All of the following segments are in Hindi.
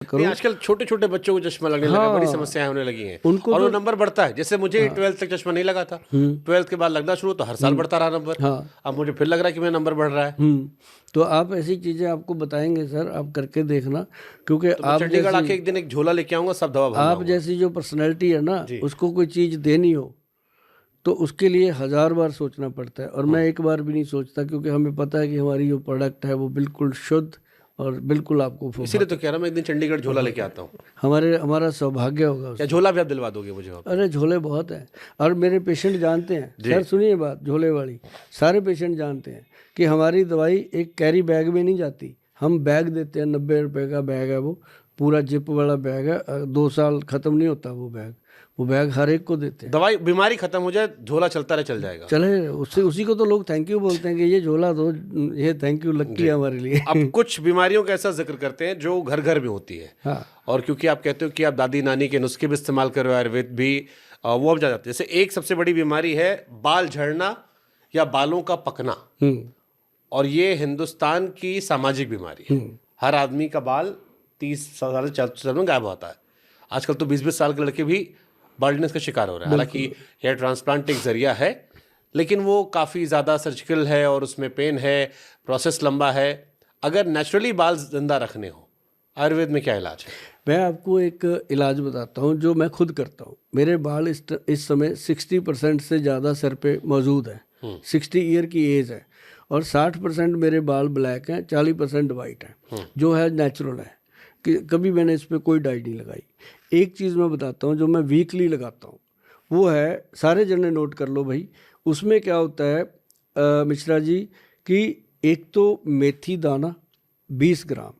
नहीं, आजकल छोटे छोटे बच्चों को चश्मा लगने लगा, बड़ी समस्याएं होने लगी हैं उनको और वो तो नंबर बढ़ता है। जैसे मुझे 12th तक चश्मा नहीं लगा था, 12th के बाद लगना शुरू तो हर साल बढ़ता रहा नंबर। अब मुझे फिर लग रहा है कि मेरा नंबर बढ़ रहा है। तो आप ऐसी चीजें आपको बताएंगे सर, आप करके देखना, क्योंकि तो मैं आप चंडीगढ़ आके जैसी एक दिन एक झोला लेके आऊंगा, सब दवा आप भरवाऊंगा। जैसी जो पर्सनैलिटी है ना, जी। उसको कोई चीज देनी हो तो उसके लिए 1000 बार सोचना पड़ता है, और मैं एक बार भी नहीं सोचता, क्योंकि हमें पता है कि हमारी जो प्रोडक्ट है वो बिल्कुल शुद्ध और बिल्कुल आपको इसीलिए तो कह रहा हूं, मैं एक दिन चंडीगढ़ झोला लेके आता हूँ। हमारा सौभाग्य होगा या उससे। झोला भी आप दिलवा दोगे मुझे वहाँ पे? अरे झोले बहुत हैं, और मेरे पेशेंट जानते हैं जी। सर, सुनिए बात झोले वाली, सारे पेशेंट जानते हैं कि हमारी दवाई एक कैरी बैग में नहीं जाती, हम बैग देते हैं, 90 रुपए का बैग है वो, पूरा जिप वाला बैग है, 2 साल ख़त्म नहीं होता वो बैग हर एक को देते हैं। दवाई बीमारी खत्म हो जाए, झोला चलता रहे, चल जाएगा। चले उसी को तो लोग थैंक यू बोलते हैं कि ये झोला दो, ये थैंक यू लक्की है हमारे लिए। अब कुछ बीमारियों का ऐसा जिक्र करते हैं जो घर घर में होती है। हाँ। और क्योंकि आप कहते हो कि आप दादी नानी के नुस्खे भी इस्तेमाल कर रहे हो, आयुर्वेद भी, वो अब जा जाते हैं। जैसे एक सबसे बड़ी बीमारी है बाल झड़ना या बालों का पकना, और ये हिंदुस्तान की सामाजिक बीमारी है। हर आदमी का बाल 30 साल 40 साल में गायब होता है। आजकल तो 20-20 साल के लड़के भी बाल्डनेस का शिकार हो रहे हैं। हालांकि हेयर ट्रांसप्लांट एक जरिया है, लेकिन वो काफ़ी ज़्यादा सर्जिकल है और उसमें पेन है, प्रोसेस लंबा है। अगर नेचुरली बाल जिंदा रखने हो, आयुर्वेद में क्या इलाज है? मैं आपको एक इलाज बताता हूँ जो मैं खुद करता हूँ। मेरे बाल इस समय 60% से ज़्यादा सर पे मौजूद है, 60 ईयर की एज है, और 60% मेरे बाल ब्लैक हैं, 40% वाइट है, जो है नेचुरल है, कि कभी मैंने इस पर कोई डाई नहीं लगाई। एक चीज़ मैं बताता हूँ जो मैं वीकली लगाता हूँ, वो है, सारे जने नोट कर लो भाई, उसमें क्या होता है मिश्रा जी, कि एक तो मेथी दाना 20 ग्राम,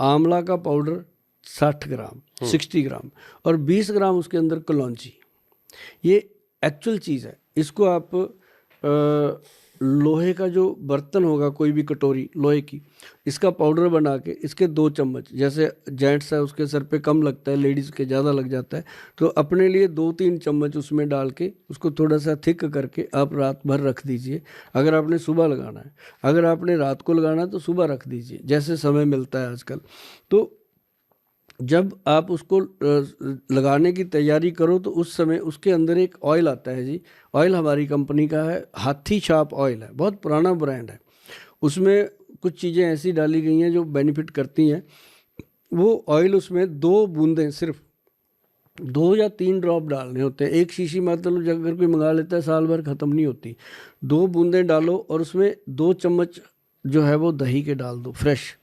आंवला का पाउडर 60 ग्राम, 60 ग्राम, और 20 ग्राम उसके अंदर कलौंजी। ये एक्चुअल चीज़ है। इसको आप लोहे का जो बर्तन होगा, कोई भी कटोरी लोहे की, इसका पाउडर बना के इसके 2 चम्मच, जैसे जेंट्स है उसके सर पे कम लगता है, लेडीज़ के ज़्यादा लग जाता है, तो अपने लिए 2-3 चम्मच उसमें डाल के उसको थोड़ा सा थिक करके आप रात भर रख दीजिए। अगर आपने सुबह लगाना है, अगर आपने रात को लगाना है तो सुबह रख दीजिए, जैसे समय मिलता है आजकल। तो जब आप उसको लगाने की तैयारी करो तो उस समय उसके अंदर एक ऑयल आता है जी, ऑयल हमारी कंपनी का है, हाथी छाप ऑयल है, बहुत पुराना ब्रांड है। उसमें कुछ चीज़ें ऐसी डाली गई हैं जो बेनिफिट करती हैं। वो ऑयल उसमें 2 बूंदें, सिर्फ 2 या 3 ड्रॉप डालने होते हैं। एक शीशी मतलब अगर कोई मंगा लेता है साल भर ख़त्म नहीं होती। 2 बूंदें डालो और उसमें 2 चम्मच जो है वो दही के डाल दो फ्रेश,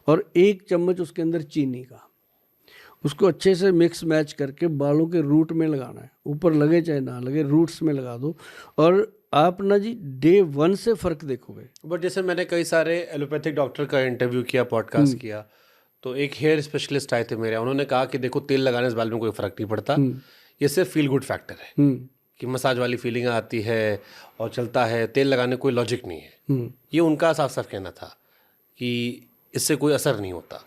और 1 चम्मच उसके अंदर चीनी का। उसको अच्छे से मिक्स मैच करके बालों के रूट में लगाना है, ऊपर लगे चाहे ना लगे, रूट्स में लगा दो, और आप ना जी डे 1 से फ़र्क देखोगे। बट जैसे मैंने कई सारे एलोपैथिक डॉक्टर का इंटरव्यू किया, पॉडकास्ट किया, तो एक हेयर स्पेशलिस्ट आए थे मेरे, उन्होंने कहा कि देखो तेल लगाने से बाल में कोई फ़र्क नहीं पड़ता, ये सिर्फ फील गुड फैक्टर है, कि मसाज वाली फीलिंग आती है और चलता है, तेल लगाने कोई लॉजिक नहीं है। ये उनका साफ साफ कहना था कि इससे कोई असर नहीं होता।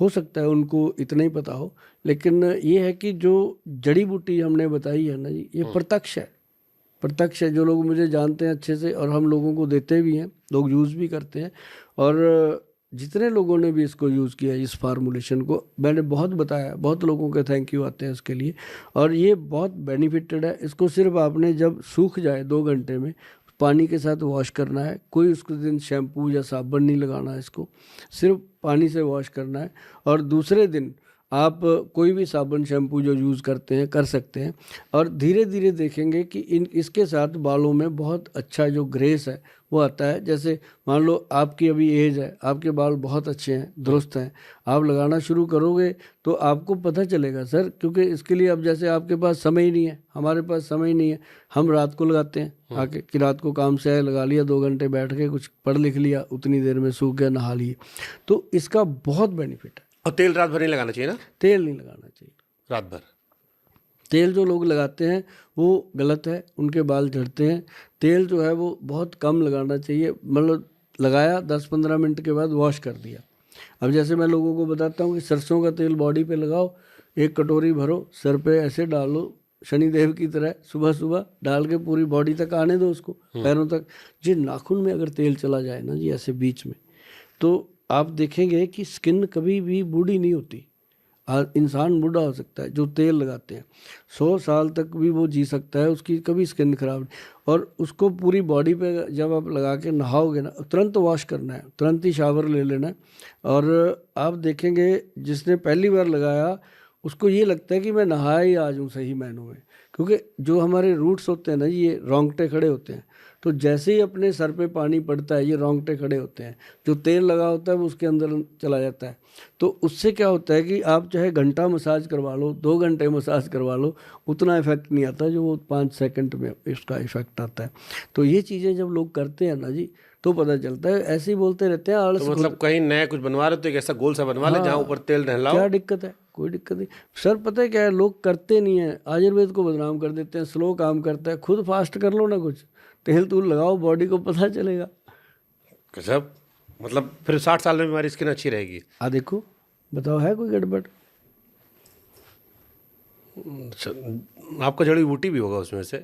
हो सकता है उनको इतना ही पता हो, लेकिन ये है कि जो जड़ी बूटी हमने बताई है ना जी, ये प्रत्यक्ष है, प्रत्यक्ष है। जो लोग मुझे जानते हैं अच्छे से, और हम लोगों को देते भी हैं, लोग यूज़ भी करते हैं, और जितने लोगों ने भी इसको यूज़ किया, इस फार्मूलेशन को मैंने बहुत बताया, बहुत लोगों के थैंक यू आते हैं इसके लिए, और ये बहुत बेनिफिटेड है। इसको सिर्फ आपने जब सूख जाए 2 घंटे में पानी के साथ वॉश करना है, कोई उसके दिन शैम्पू या साबुन नहीं लगाना है, इसको सिर्फ पानी से वॉश करना है, और दूसरे दिन आप कोई भी साबुन शैम्पू जो यूज़ करते हैं कर सकते हैं, और धीरे धीरे देखेंगे कि इसके साथ बालों में बहुत अच्छा जो ग्रेस है वो आता है। जैसे मान लो आपकी अभी एज है, आपके बाल बहुत अच्छे हैं, दुरुस्त हैं, आप लगाना शुरू करोगे तो आपको पता चलेगा सर, क्योंकि इसके लिए अब जैसे आपके पास समय ही नहीं है, हमारे पास समय ही नहीं है, हम रात को लगाते हैं आके, कि रात को काम से आए, लगा लिया, 2 घंटे बैठ के कुछ पढ़ लिख लिया, उतनी देर में सूख गया, नहा लिए, तो इसका बहुत बेनिफिट है। और तेल रात भर नहीं लगाना चाहिए ना? तेल नहीं लगाना चाहिए रात भर। तेल जो लोग लगाते हैं वो गलत है, उनके बाल झड़ते हैं। तेल जो है वो बहुत कम लगाना चाहिए, मतलब लगाया 10-15 मिनट के बाद वॉश कर दिया। अब जैसे मैं लोगों को बताता हूँ कि सरसों का तेल बॉडी पे लगाओ, 1 कटोरी भरो, सर पे ऐसे डालो शनिदेव की तरह, सुबह सुबह डाल के पूरी बॉडी तक आने दो उसको, पैरों तक। जी नाखून में अगर तेल चला जाए ना जी ऐसे बीच में, तो आप देखेंगे कि स्किन कभी भी बूढ़ी नहीं होती, इंसान बूढ़ा हो सकता है जो तेल लगाते हैं, 100 साल तक भी वो जी सकता है, उसकी कभी स्किन खराब नहीं। और उसको पूरी बॉडी पे जब आप लगा के नहाओगे ना, तुरंत वॉश करना है, तुरंत ही शावर ले लेना है। और आप देखेंगे जिसने पहली बार लगाया उसको ये लगता है कि मैं नहाया ही आज हूँ सही मायनों में, क्योंकि जो हमारे रूट्स होते हैं ना, ये रोंगटे खड़े होते हैं। तो जैसे ही अपने सर पे पानी पड़ता है ये रोंगटे खड़े होते हैं, जो तेल लगा होता है वो उसके अंदर चला जाता है। तो उससे क्या होता है कि आप चाहे घंटा मसाज करवा लो, 2 घंटे मसाज करवा लो, उतना इफेक्ट नहीं आता जो वो 5 सेकंड में इसका इफेक्ट आता है। तो ये चीज़ें जब लोग करते हैं ना जी, तो पता चलता है। ऐसे ही बोलते रहते हैं आलस। तो मतलब कहीं नया कुछ बनवा रहे हो तो एक ऐसा गोल सा बनवा ले जहाँ ऊपर तेल नहलाओ। क्या दिक्कत है? कोई दिक्कत नहीं सर। पता है क्या है, लोग करते नहीं है, आयुर्वेद को बदनाम कर देते हैं, स्लो काम करता है। खुद फास्ट कर लो ना, कुछ तेल तूल लगाओ, बॉडी को पता चलेगा। गजब। मतलब फिर 60 साल में हमारी स्किन अच्छी रहेगी। देखो बताओ, है कोई गड़बड़? अच्छा, आपका जड़ी बूटी भी होगा उसमें से।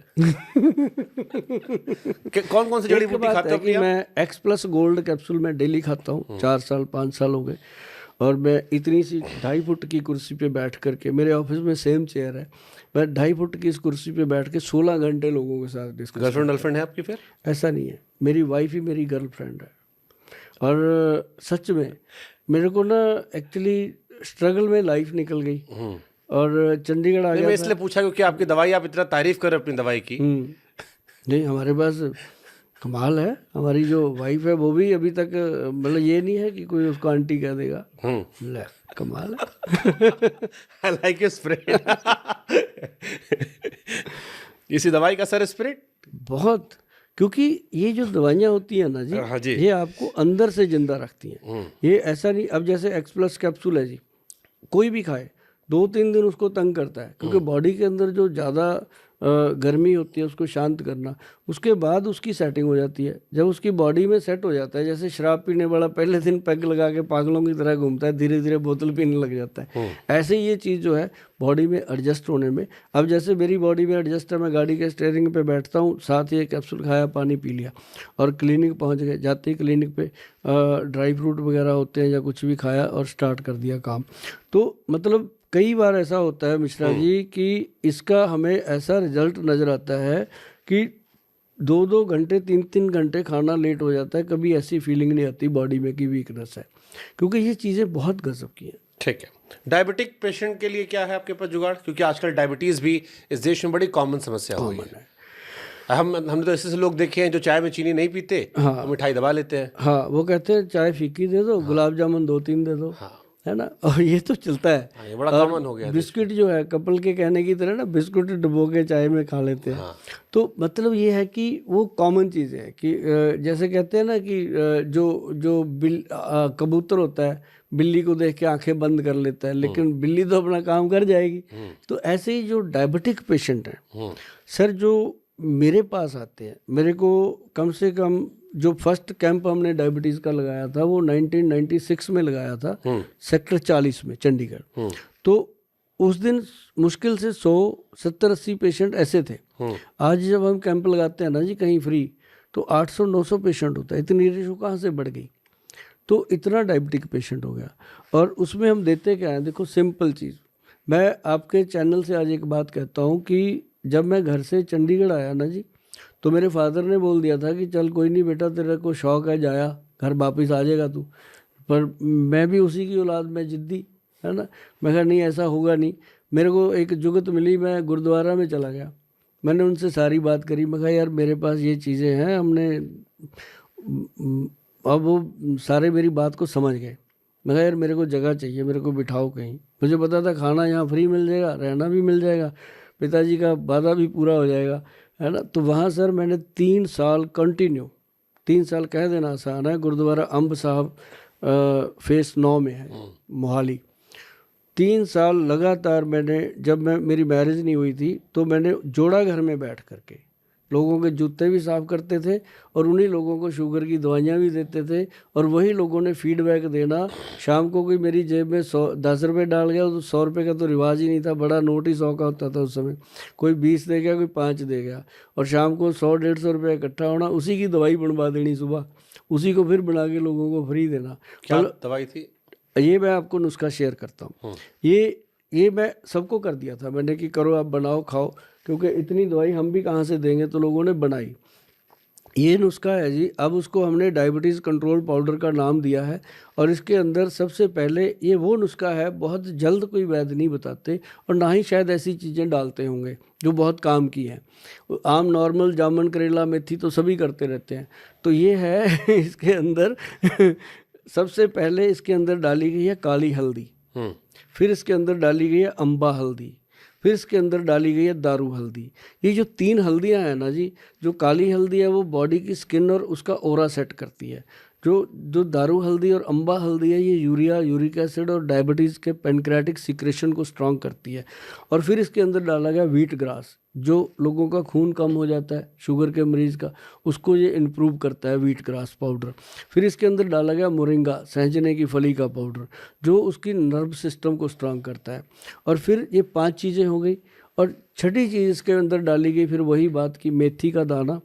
कौन कौन सी जड़ी बूटी खाते हो? कि मैं एक्स+ गोल्ड कैप्सूल में डेली खाता हूँ, 4 साल 5 साल हो गए। और मैं इतनी सी 2.5 फुट की कुर्सी पे बैठ करके, मेरे ऑफिस में सेम चेयर है, मैं 2.5 फुट की इस कुर्सी पे बैठ के 16 घंटे लोगों के साथ डिस्कस। गर्लफ्रेंड है आपकी फिर? ऐसा नहीं है, मेरी वाइफ ही मेरी गर्लफ्रेंड है। और सच में मेरे को ना एक्चुअली स्ट्रगल में लाइफ निकल गई और चंडीगढ़ आ गया। मैं इसलिए पूछा क्योंकि आपकी दवाई, आप इतना तारीफ कर रहे हो अपनी दवाई की। नहीं, हमारे पास कमाल है। हमारी जो वाइफ है वो भी अभी तक, मतलब ये नहीं है कि कोई उसको आंटी कह देगा। ले, कमाल है। I like your spirit. इसी दवाई का सर स्पिरिट बहुत, क्योंकि ये जो दवाइयाँ होती हैं ना जी, हाँ जी, ये आपको अंदर से जिंदा रखती हैं। ये ऐसा नहीं, अब जैसे एक्स+ कैप्सूल है जी, कोई भी खाए 2-3 दिन उसको तंग करता है, क्योंकि बॉडी के अंदर जो ज़्यादा गर्मी होती है उसको शांत करना, उसके बाद उसकी सेटिंग हो जाती है। जब उसकी बॉडी में सेट हो जाता है, जैसे शराब पीने वाला पहले दिन पैग लगा के पागलों की तरह घूमता है, धीरे धीरे बोतल पीने लग जाता है, ऐसे ही ये चीज़ जो है बॉडी में एडजस्ट होने में, अब जैसे मेरी बॉडी में एडजस्ट है, मैं गाड़ी के स्टीयरिंग पे बैठता हूँ, साथ ही एक कैप्सूल खाया, पानी पी लिया और क्लिनिक पहुँच गए। जाते ही क्लिनिक पे ड्राई फ्रूट वगैरह होते हैं या कुछ भी खाया और स्टार्ट कर दिया काम। तो मतलब कई बार ऐसा होता है मिश्रा जी कि इसका हमें ऐसा रिजल्ट नज़र आता है कि 2-2 घंटे 3-3 घंटे खाना लेट हो जाता है, कभी ऐसी फीलिंग नहीं आती बॉडी में कि वीकनेस है, क्योंकि ये चीज़ें बहुत गजब की हैं। ठीक है। डायबिटिक पेशेंट के लिए क्या है आपके पास जुगाड़? क्योंकि आजकल डायबिटीज़ भी इस देश में बड़ी कॉमन समस्या हो गई है। हमने तो ऐसे लोग देखे हैं जो चाय में चीनी नहीं पीते, हाँ, तो मिठाई दबा लेते हैं। हाँ, वो कहते हैं चाय फीकी दे दो, गुलाब जामुन 2-3 दे दो, हाँ, है ना। और ये तो चलता है, हाँ, ये बड़ा कॉमन हो गया। बिस्किट जो है कपल के कहने की तरह ना, बिस्कुट डुबो के चाय में खा लेते हैं। हाँ। तो मतलब ये है कि वो कॉमन चीज़ है कि जैसे कहते हैं ना कि जो कबूतर होता है, बिल्ली को देख के आंखें बंद कर लेता है, लेकिन बिल्ली तो अपना काम कर जाएगी। तो ऐसे ही जो डायबिटिक पेशेंट हैं सर, जो मेरे पास आते हैं, मेरे को कम से कम जो फर्स्ट कैंप हमने डायबिटीज़ का लगाया था वो 1996 में लगाया था, सेक्टर 40 में चंडीगढ़। तो उस दिन मुश्किल से 100-70-80 पेशेंट ऐसे थे। आज जब हम कैंप लगाते हैं ना जी कहीं फ्री, तो 800-900 पेशेंट होता है। इतनी रेशो कहाँ से बढ़ गई? तो इतना डायबिटिक पेशेंट हो गया। और उसमें हम देते क्या है, देखो सिंपल चीज़, मैं आपके चैनल से आज एक बात कहता हूँ कि जब मैं घर से चंडीगढ़ आया ना जी, तो मेरे फादर ने बोल दिया था कि चल कोई नहीं बेटा, तेरे को शौक है, जाया घर वापस आ जाएगा तू। पर मैं भी उसी की औलाद में जिद्दी, है ना। मैं कहा नहीं, ऐसा होगा नहीं। मेरे को एक जुगत मिली, मैं गुरुद्वारा में चला गया, मैंने उनसे सारी बात करी। मैं कहा यार मेरे पास ये चीज़ें हैं, हमने, अब वो सारे मेरी बात को समझ गए। मैं कहा यार मेरे को जगह चाहिए, मेरे को बिठाओ कहीं। मुझे पता था खाना यहाँ फ्री मिल जाएगा, रहना भी मिल जाएगा, पिताजी का वादा भी पूरा हो जाएगा, है ना। तो वहाँ सर मैंने 3 साल कंटिन्यू, 3 साल कह देना आसान है, गुरुद्वारा अम्ब साहब फेस 9 में है मोहाली। 3 साल लगातार मैंने, जब मेरी मैरिज नहीं हुई थी तो मैंने जोड़ा घर में बैठ करके लोगों के जूते भी साफ़ करते थे और उन्हीं लोगों को शुगर की दवाइयाँ भी देते थे, और वही लोगों ने फीडबैक देना। शाम को कोई मेरी जेब में 10 रुपये डाल गया, तो 100 रुपये का तो रिवाज ही नहीं था, बड़ा नोट ही 100 का होता था उस समय। कोई 20 दे गया, कोई 5 दे गया, और शाम को 100-150 रुपये इकट्ठा होना, उसी की दवाई बनवा देनी सुबह, उसी को फिर बना के लोगों को फ्री देना। क्या दवाई थी? ये मैं आपको नुस्खा शेयर करता हूँ। ये मैं सबको कर दिया था मैंने कि करो आप बनाओ खाओ, क्योंकि इतनी दवाई हम भी कहाँ से देंगे, तो लोगों ने बनाई। ये नुस्खा है जी, अब उसको हमने डायबिटीज़ कंट्रोल पाउडर का नाम दिया है। और इसके अंदर सबसे पहले ये वो नुस्खा है, बहुत जल्द कोई वैद्य नहीं बताते और ना ही शायद ऐसी चीज़ें डालते होंगे जो बहुत काम की हैं। आम नॉर्मल जामुन करेला मेथी तो सभी करते रहते हैं, तो ये है इसके अंदर सबसे पहले इसके अंदर डाली गई है काली हल्दी, फिर इसके अंदर डाली गई है अम्बा हल्दी, फिर इसके अंदर डाली गई है दारू हल्दी। ये जो 3 हल्दियां हैं ना जी, जो काली हल्दी है वो बॉडी की स्किन और उसका ओरा सेट करती है। जो दारू हल्दी और अम्बा हल्दी है ये यूरिया, यूरिक एसिड और डायबिटीज़ के पेनक्रियाटिक सिक्रेशन को स्ट्रॉन्ग करती है। और फिर इसके अंदर डाला गया व्हीट ग्रास, जो लोगों का खून कम हो जाता है शुगर के मरीज़ का, उसको ये इम्प्रूव करता है व्हीट ग्रास पाउडर। फिर इसके अंदर डाला गया मोरिंगा, सहजने की फली का पाउडर, जो उसकी नर्व सिस्टम को स्ट्रॉन्ग करता है। और फिर ये 5 चीज़ें हो गई। और छठी चीज़ इसके अंदर डाली गई फिर वही बात की मेथी का दाना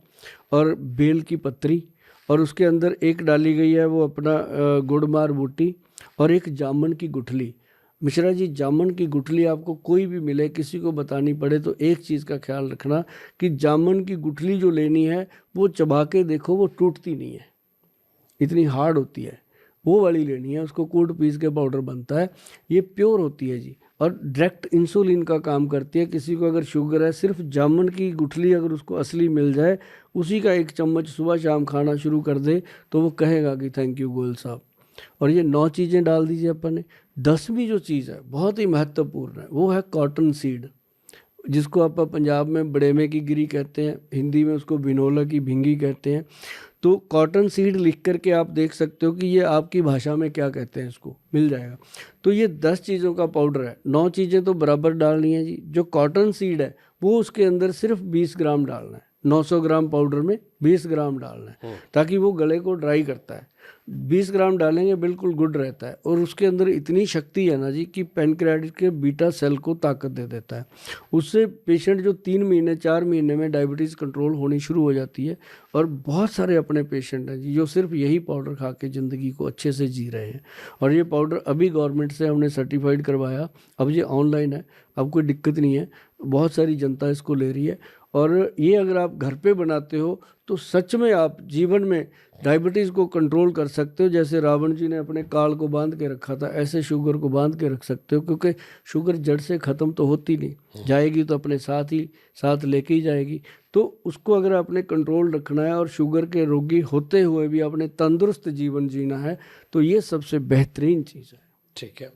और बेल की पत्री, और उसके अंदर एक डाली गई है वो अपना गुड़मार बूटी, और एक जामुन की गुठली। मिश्रा जी, जामुन की गुठली आपको कोई भी मिले, किसी को बतानी पड़े, तो एक चीज़ का ख्याल रखना कि जामुन की गुठली जो लेनी है वो चबा के देखो, वो टूटती नहीं है, इतनी हार्ड होती है, वो वाली लेनी है। उसको कूट पीस के पाउडर बनता है, ये प्योर होती है जी, और डायरेक्ट इंसुलिन का काम करती है। किसी को अगर शुगर है, सिर्फ जामुन की गुठली अगर उसको असली मिल जाए, उसी का 1 चम्मच सुबह शाम खाना शुरू कर दे, तो वो कहेगा कि थैंक यू गोयल साहब। और ये 9 चीज़ें डाल दीजिए अपन ने। 10वीं जो चीज़ है बहुत ही महत्वपूर्ण है, वो है कॉटन सीड, जिसको आप पंजाब में बड़ेमे की गिरी कहते हैं, हिंदी में उसको बिनोला की भिंगी कहते हैं। तो कॉटन सीड लिख करके आप देख सकते हो कि ये आपकी भाषा में क्या कहते हैं, इसको मिल जाएगा। तो ये 10 चीज़ों का पाउडर है, 9 चीज़ें तो बराबर डालनी है जी। जो कॉटन सीड है वो उसके अंदर सिर्फ 20 ग्राम डालना है, 900 ग्राम पाउडर में 20 ग्राम डालना है, ताकि वो गले को ड्राई करता है। 20 ग्राम डालेंगे बिल्कुल गुड रहता है। और उसके अंदर इतनी शक्ति है ना जी कि पेनक्रियाटिस के बीटा सेल को ताकत दे देता है। उससे पेशेंट जो 3 महीने 4 महीने में डायबिटीज़ कंट्रोल होनी शुरू हो जाती है। और बहुत सारे अपने पेशेंट हैं जी जो सिर्फ यही पाउडर खा के ज़िंदगी को अच्छे से जी रहे हैं। और ये पाउडर अभी गवर्नमेंट से हमने सर्टिफाइड करवाया, अब ये ऑनलाइन है, अब कोई दिक्कत नहीं है, बहुत सारी जनता इसको ले रही है। और ये अगर आप घर पे बनाते हो तो सच में आप जीवन में डायबिटीज़ को कंट्रोल कर सकते हो। जैसे रावण जी ने अपने काल को बांध के रखा था, ऐसे शुगर को बांध के रख सकते हो, क्योंकि शुगर जड़ से ख़त्म तो होती नहीं, जाएगी तो अपने साथ लेके ही जाएगी। तो उसको अगर आपने कंट्रोल रखना है और शुगर के रोगी होते हुए भी आपने तंदुरुस्त जीवन जीना है, तो ये सबसे बेहतरीन चीज़ है। ठीक है।